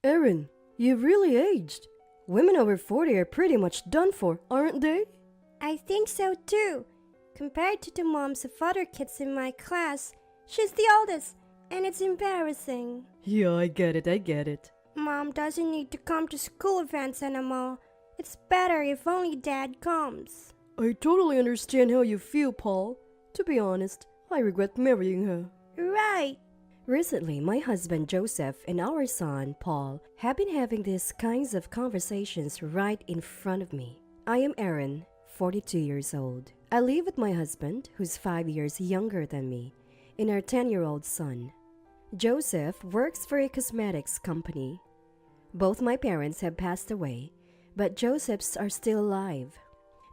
Erin, you've really aged. Women over 40 are pretty much done for, aren't they? I think so too. Compared to the moms of other kids in my class, she's the oldest, and it's embarrassing. Yeah, I get it. Mom doesn't need to come to school events anymore. It's better if only Dad comes. I totally understand how you feel, Paul. To be honest, I regret marrying her. Right. Recently, my husband Joseph and our son Paul have been having these kinds of conversations right in front of me. I am Erin, 42 years old. I live with my husband, who's 5 years younger than me, and our 10-year-old son. Joseph works for a cosmetics company. Both my parents have passed away, but Joseph's are still alive.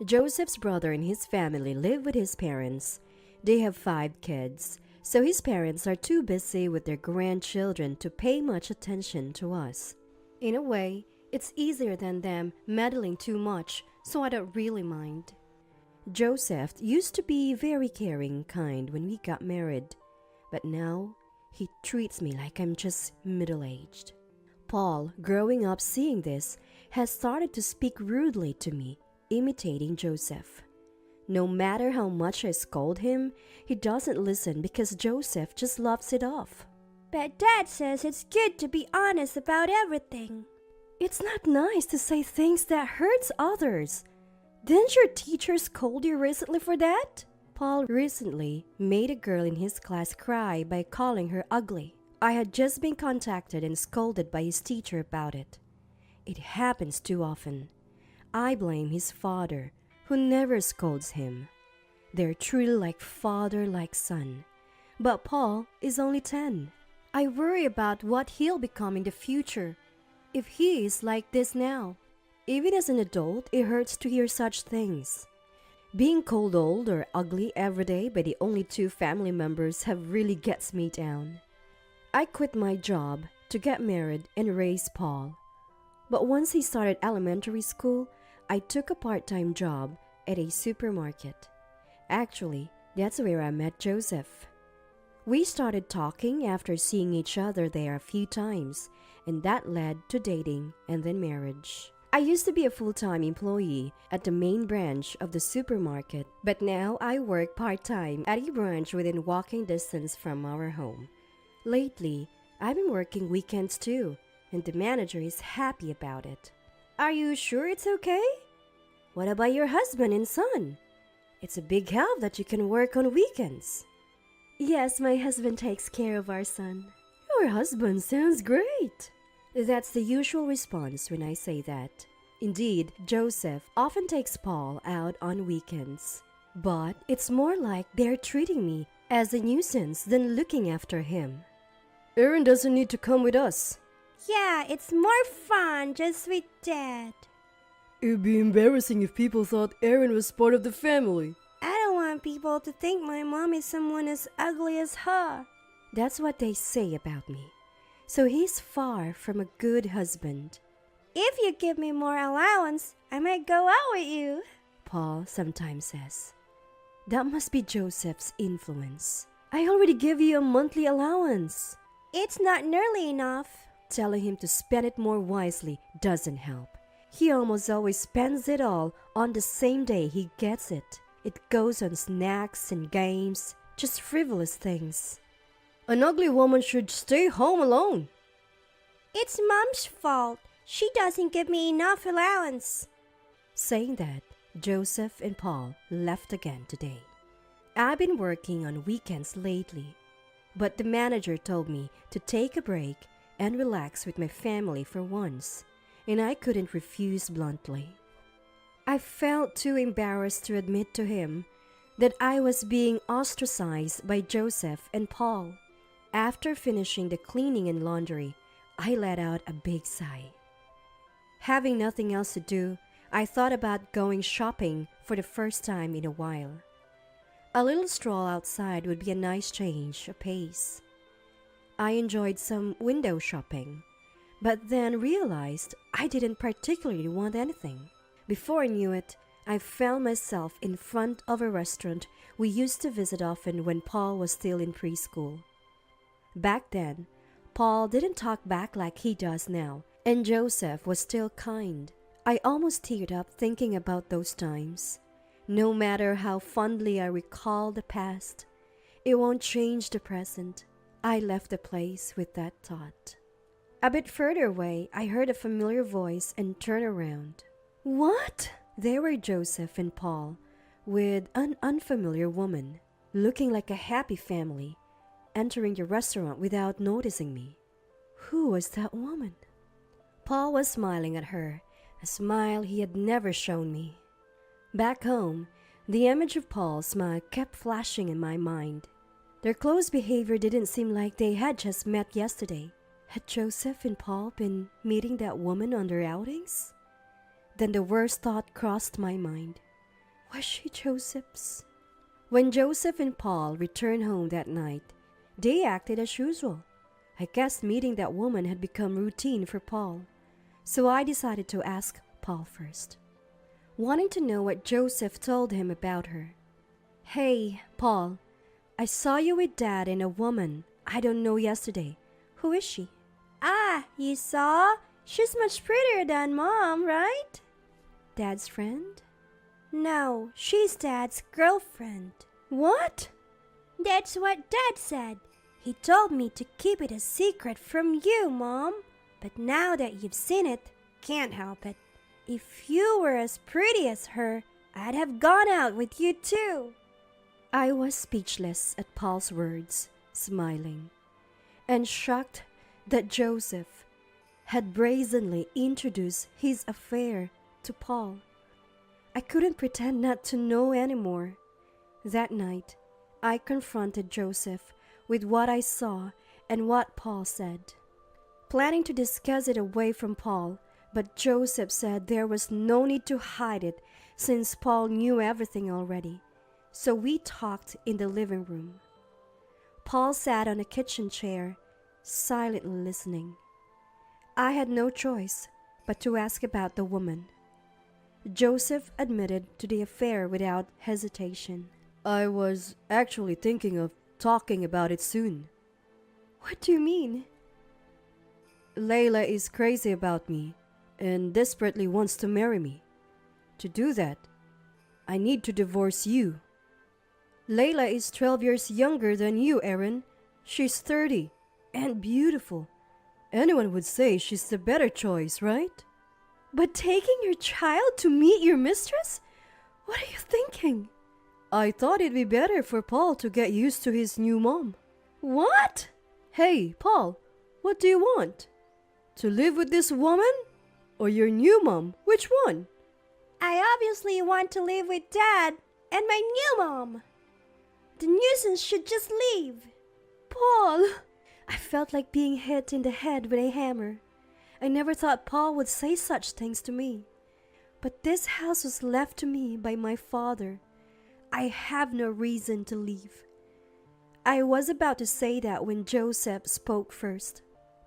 Joseph's brother and his family live with his parents. They have 5 kids, so his parents are too busy with their grandchildren to pay much attention to us. In a way, it's easier than them meddling too much, so I don't really mind. Joseph used to be very caring, kind when we got married, but now he treats me like I'm just middle-aged. Paul, growing up seeing this, has started to speak rudely to me, imitating Joseph. No matter how much I scold him, he doesn't listen because Joseph just laughs it off. But Dad says it's good to be honest about everything. It's not nice to say things that hurts others. Didn't your teacher scold you recently for that? Paul recently made a girl in his class cry by calling her ugly. I had just been contacted and scolded by his teacher about it. It happens too often. I blame his father, who never scolds him. They're truly like father, like son. But Paul is only 10. I worry about what he'll become in the future if he is like this now. Even as an adult, it hurts to hear such things. Being called old or ugly every day by the only 2 family members have really gets me down. I quit my job to get married and raise Paul. But once he started elementary school, I took a part-time job at a supermarket. Actually, that's where I met Joseph. We started talking after seeing each other there a few times, and that led to dating and then marriage. I used to be a full-time employee at the main branch of the supermarket, but now I work part-time at a branch within walking distance from our home. Lately, I've been working weekends too, and the manager is happy about it. Are you sure it's okay? What about your husband and son? It's a big help that you can work on weekends. Yes, my husband takes care of our son. Your husband sounds great. That's the usual response when I say that. Indeed, Joseph often takes Paul out on weekends. But it's more like they're treating me as a nuisance than looking after him. Erin doesn't need to come with us. Yeah, it's more fun just with Dad. It'd be embarrassing if people thought Erin was part of the family. I don't want people to think my mom is someone as ugly as her. That's what they say about me. So he's far from a good husband. If you give me more allowance, I might go out with you, Paul sometimes says. That must be Joseph's influence. I already give you a monthly allowance. It's not nearly enough. Telling him to spend it more wisely doesn't help. He almost always spends it all on the same day he gets it. It goes on snacks and games, just frivolous things. An ugly woman should stay home alone. It's Mom's fault. She doesn't give me enough allowance. Saying that, Joseph and Paul left again today. I've been working on weekends lately, but the manager told me to take a break and relax with my family for once, and I couldn't refuse bluntly. I felt too embarrassed to admit to him that I was being ostracized by Joseph and Paul. After finishing the cleaning and laundry, I let out a big sigh. Having nothing else to do, I thought about going shopping for the first time in a while. A little stroll outside would be a nice change of pace. I enjoyed some window shopping, but then realized I didn't particularly want anything. Before I knew it, I found myself in front of a restaurant we used to visit often when Paul was still in preschool. Back then, Paul didn't talk back like he does now, and Joseph was still kind. I almost teared up thinking about those times. No matter how fondly I recall the past, it won't change the present. I left the place with that thought. A bit further away, I heard a familiar voice and turned around. What? There were Joseph and Paul with an unfamiliar woman, looking like a happy family, entering the restaurant without noticing me. Who was that woman? Paul was smiling at her, a smile he had never shown me. Back home, the image of Paul's smile kept flashing in my mind. Their close behavior didn't seem like they had just met yesterday. Had Joseph and Paul been meeting that woman on their outings? Then the worst thought crossed my mind. Was she Joseph's? When Joseph and Paul returned home that night, they acted as usual. I guess meeting that woman had become routine for Paul, so I decided to ask Paul first, wanting to know what Joseph told him about her. Hey, Paul, I saw you with Dad and a woman I don't know yesterday. Who is she? Ah, you saw? She's much prettier than Mom, right? Dad's friend? No, she's Dad's girlfriend. What? That's what Dad said. He told me to keep it a secret from you, Mom. But now that you've seen it, can't help it. If you were as pretty as her, I'd have gone out with you too. I was speechless at Paul's words, smiling, and shocked that Joseph had brazenly introduced his affair to Paul. I couldn't pretend not to know anymore. That night, I confronted Joseph with what I saw and what Paul said, planning to discuss it away from Paul, but Joseph said there was no need to hide it since Paul knew everything already. So we talked in the living room. Paul sat on a kitchen chair, silently listening. I had no choice but to ask about the woman. Joseph admitted to the affair without hesitation. I was actually thinking of talking about it soon. What do you mean? Layla is crazy about me and desperately wants to marry me. To do that, I need to divorce you. Layla is 12 years younger than you, Aaron. She's 30 and beautiful. Anyone would say she's the better choice, right? But taking your child to meet your mistress? What are you thinking? I thought it'd be better for Paul to get used to his new mom. What? Hey, Paul, what do you want? To live with this woman? Or your new mom? Which one? I obviously want to live with Dad and my new mom. The nuisance should just leave. Paul! I felt like being hit in the head with a hammer. I never thought Paul would say such things to me. But this house was left to me by my father. I have no reason to leave. I was about to say that when Joseph spoke first.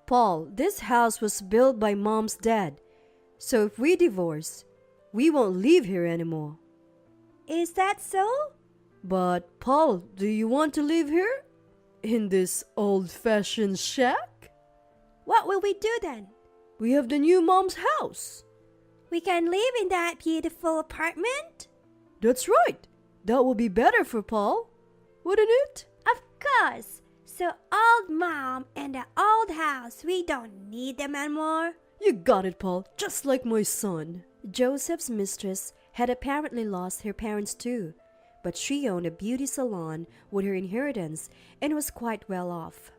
Paul, this house was built by Mom's dad. So if we divorce, we won't live here anymore. Is that so? But, Paul, do you want to live here? In this old-fashioned shack? What will we do then? We have the new Mom's house. We can live in that beautiful apartment? That's right. That will be better for Paul, wouldn't it? Of course. So old Mom and the old house, we don't need them anymore. You got it, Paul, just like my son. Joseph's mistress had apparently lost her parents too, but she owned a beauty salon with her inheritance and was quite well off.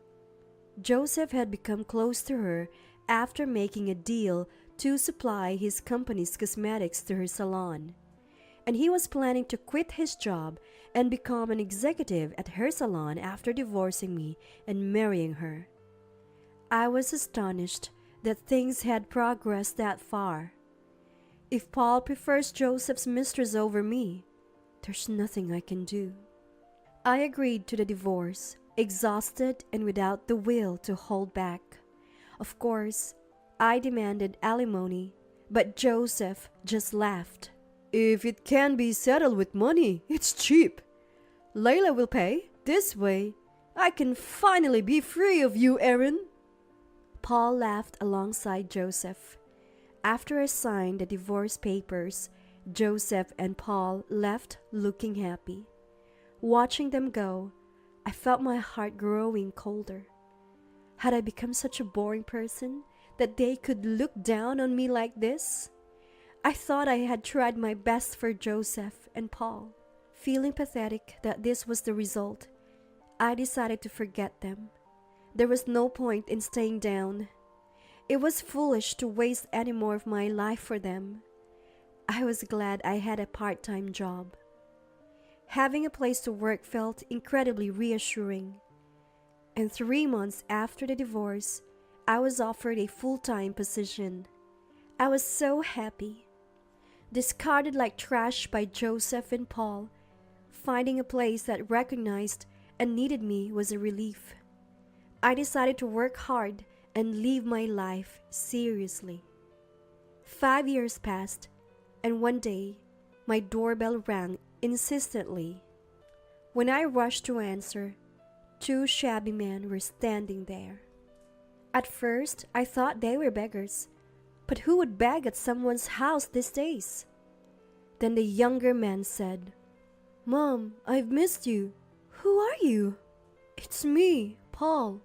Joseph had become close to her after making a deal to supply his company's cosmetics to her salon, and he was planning to quit his job and become an executive at her salon after divorcing me and marrying her. I was astonished that things had progressed that far. If Paul prefers Joseph's mistress over me, there's nothing I can do. I agreed to the divorce, exhausted and without the will to hold back. Of course, I demanded alimony, but Joseph just laughed. If it can be settled with money, it's cheap. Layla will pay. This way, I can finally be free of you, Aaron. Paul laughed alongside Joseph. After I signed the divorce papers, Joseph and Paul left looking happy. Watching them go, I felt my heart growing colder. Had I become such a boring person that they could look down on me like this? I thought I had tried my best for Joseph and Paul. Feeling pathetic that this was the result, I decided to forget them. There was no point in staying down. It was foolish to waste any more of my life for them. I was glad I had a part-time job. Having a place to work felt incredibly reassuring. And 3 months after the divorce, I was offered a full-time position. I was so happy. Discarded like trash by Joseph and Paul, finding a place that recognized and needed me was a relief. I decided to work hard and live my life seriously. 5 years passed, and one day, my doorbell rang insistently. When I rushed to answer, 2 shabby men were standing there. At first, I thought they were beggars, but who would beg at someone's house these days? Then the younger man said, "Mom, I've missed you." "Who are you?" "It's me, Paul."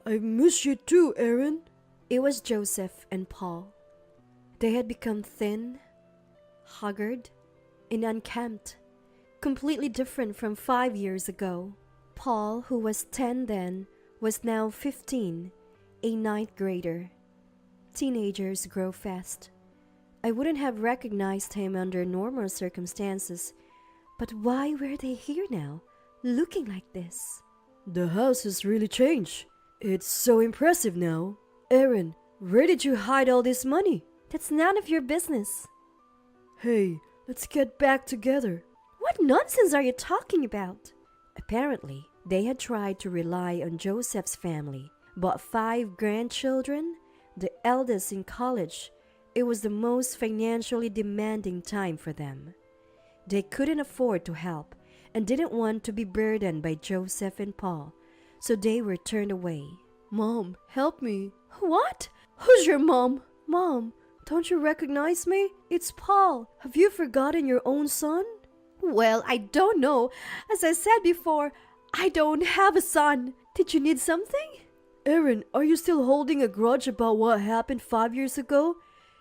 "I've missed you too, Aaron." It was Joseph and Paul. They had become thin, haggard, and unkempt, completely different from 5 years ago. Paul, who was 10 then, was now 15, a 9th grader. Teenagers grow fast. I wouldn't have recognized him under normal circumstances, but why were they here now, looking like this? "The house has really changed. It's so impressive now. Aaron, where did you hide all this money?" "That's none of your business." "Hey, let's get back together." "What nonsense are you talking about?" Apparently, they had tried to rely on Joseph's family, but 5 grandchildren, the eldest in college, it was the most financially demanding time for them. They couldn't afford to help and didn't want to be burdened by Joseph and Paul, so they were turned away. "Mom, help me." "What? Who's your mom?" "Mom, don't you recognize me? It's Paul. Have you forgotten your own son?" "Well, I don't know. As I said before, I don't have a son. Did you need something?" "Aaron, are you still holding a grudge about what happened 5 years ago?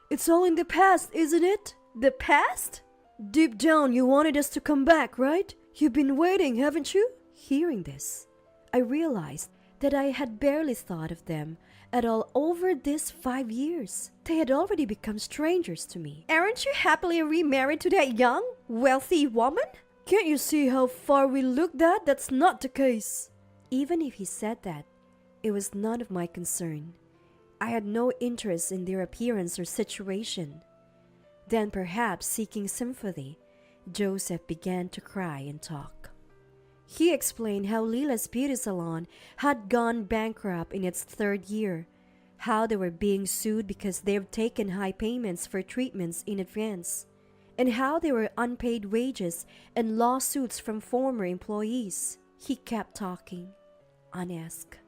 It's all in the past, isn't it?" "The past?" "Deep down, you wanted us to come back, right? You've been waiting, haven't you?" Hearing this, I realized that I had barely thought of them at all over these 5 years. They had already become strangers to me. "Aren't you happily remarried to that young, wealthy woman?" "Can't you see how far we looked at? That's not the case." Even if he said that, it was none of my concern. I had no interest in their appearance or situation. Then, perhaps seeking sympathy, Joseph began to cry and talk. He explained how Lila's beauty salon had gone bankrupt in its 3rd year, how they were being sued because they've taken high payments for treatments in advance, and how there were unpaid wages and lawsuits from former employees. He kept talking, unasked.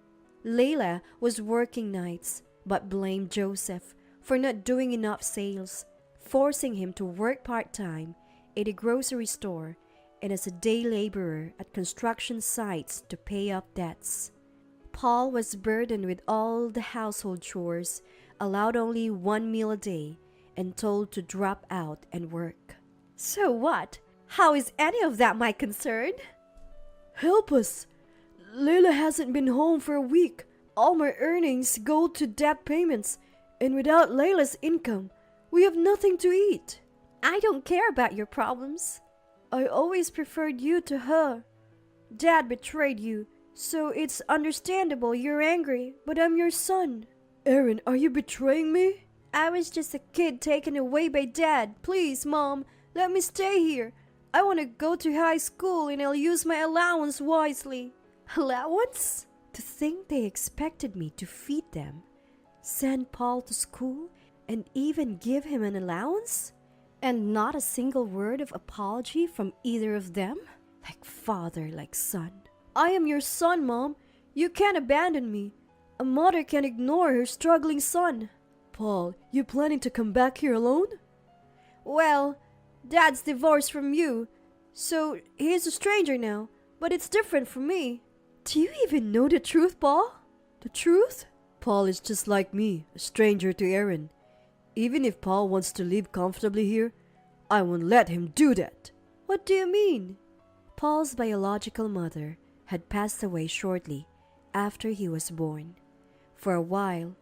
Layla was working nights, but blamed Joseph for not doing enough sales, forcing him to work part-time at a grocery store and as a day laborer at construction sites to pay off debts. Paul was burdened with all the household chores, allowed only 1 meal a day, and told to drop out and work. "So what? How is any of that my concern?" "Help us! Layla hasn't been home for a week. All my earnings go to debt payments, and without Layla's income, we have nothing to eat." "I don't care about your problems." "I always preferred you to her. Dad betrayed you, so it's understandable you're angry, but I'm your son." "Aaron, are you betraying me?" "I was just a kid taken away by Dad. Please, Mom, let me stay here. I want to go to high school and I'll use my allowance wisely." "Allowance?" To think they expected me to feed them, send Paul to school, and even give him an allowance? And not a single word of apology from either of them? Like father, like son. "I am your son, Mom. You can't abandon me. A mother can't ignore her struggling son. Paul, you planning to come back here alone? Well, Dad's divorced from you, so he's a stranger now, but it's different for me. Do you even know the truth, Paul? The truth? Paul is just like me, a stranger to Aaron. Even if Paul wants to live comfortably here, I won't let him do that. What do you mean? Paul's biological mother had passed away shortly after he was born. For a while,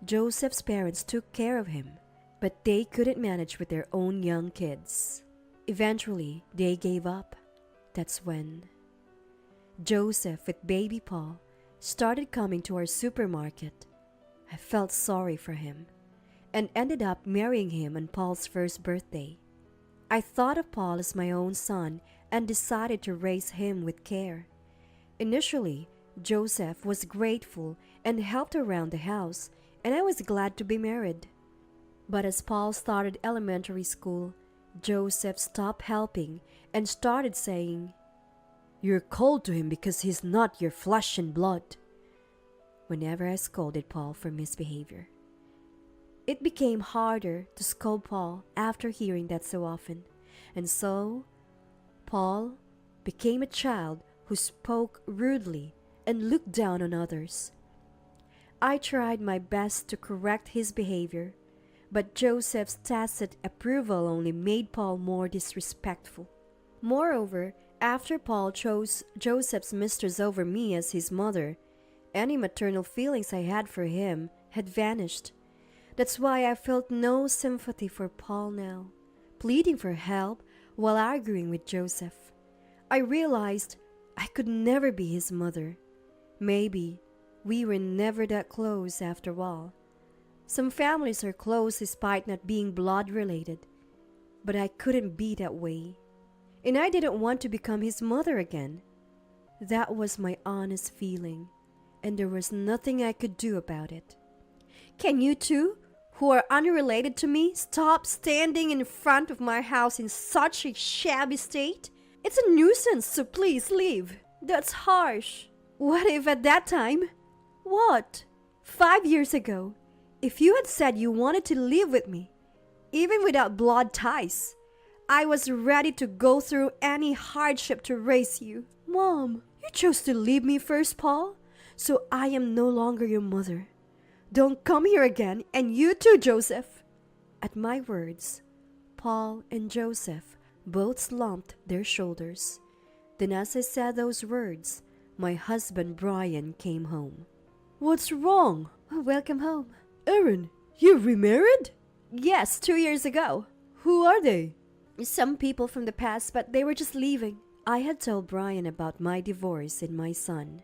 Joseph's parents took care of him, but they couldn't manage with their own young kids. Eventually, they gave up. That's when Joseph, with baby Paul, started coming to our supermarket. I felt sorry for him and ended up marrying him on Paul's first birthday. I thought of Paul as my own son and decided to raise him with care. Initially, Joseph was grateful and helped around the house, and I was glad to be married. But as Paul started elementary school, Joseph stopped helping and started saying, "You're cold to him because he's not your flesh and blood," whenever I scolded Paul for misbehavior. It became harder to scold Paul after hearing that so often, and so Paul became a child who spoke rudely and looked down on others. I tried my best to correct his behavior, but Joseph's tacit approval only made Paul more disrespectful. Moreover, after Paul chose Joseph's mistress over me as his mother, any maternal feelings I had for him had vanished. That's why I felt no sympathy for Paul now, pleading for help while arguing with Joseph. I realized I could never be his mother. Maybe we were never that close after all. Some families are close despite not being blood related, but I couldn't be that way. And I didn't want to become his mother again. That was my honest feeling, and there was nothing I could do about it. Can you two, who are unrelated to me, stop standing in front of my house in such a shabby state? It's a nuisance, so please leave. That's harsh. What if at that time? What? 5 years ago, if you had said you wanted to live with me, even without blood ties, I was ready to go through any hardship to raise you. Mom, you chose to leave me first, Paul, so I am no longer your mother. Don't come here again, and you too, Joseph. At my words, Paul and Joseph both slumped their shoulders. Then as I said those words, my husband Brian came home. What's wrong? Welcome home. Aaron, you remarried? Yes, 2 years ago. Who are they? Some people from the past, but they were just leaving. I had told Brian about my divorce and my son.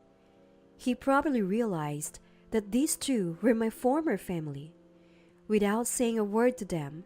He probably realized that these two were my former family. Without saying a word to them,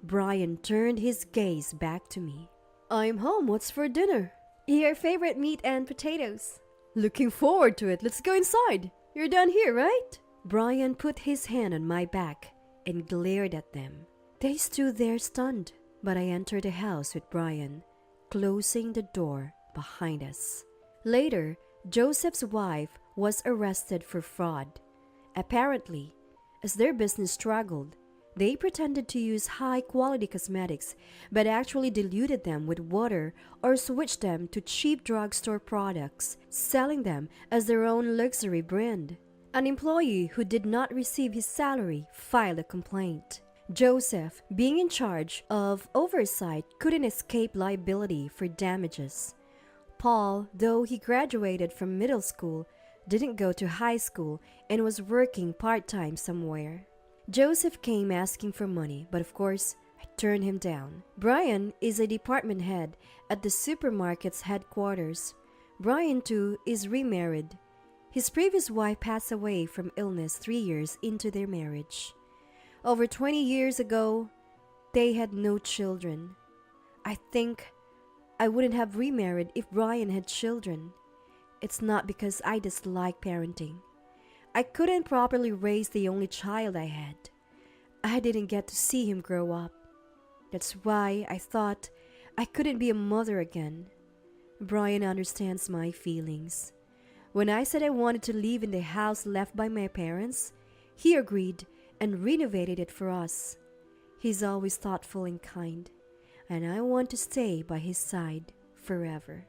Brian turned his gaze back to me. I'm home. What's for dinner? Your favorite meat and potatoes. Looking forward to it. Let's go inside. You're done here, right? Brian put his hand on my back and glared at them. They stood there stunned, but I entered the house with Brian, closing the door behind us. Later, Joseph's wife was arrested for fraud. Apparently, as their business struggled, they pretended to use high-quality cosmetics but actually diluted them with water or switched them to cheap drugstore products, selling them as their own luxury brand. An employee who did not receive his salary filed a complaint. Joseph, being in charge of oversight, couldn't escape liability for damages. Paul, though he graduated from middle school, didn't go to high school and was working part-time somewhere. Joseph came asking for money, but of course, I turned him down. Brian is a department head at the supermarket's headquarters. Brian, too, is remarried. His previous wife passed away from illness 3 years into their marriage. Over 20 years ago, they had no children. I think I wouldn't have remarried if Brian had children. It's not because I dislike parenting. I couldn't properly raise the only child I had. I didn't get to see him grow up. That's why I thought I couldn't be a mother again. Brian understands my feelings. When I said I wanted to live in the house left by my parents, he agreed and renovated it for us. He's always thoughtful and kind, and I want to stay by his side forever.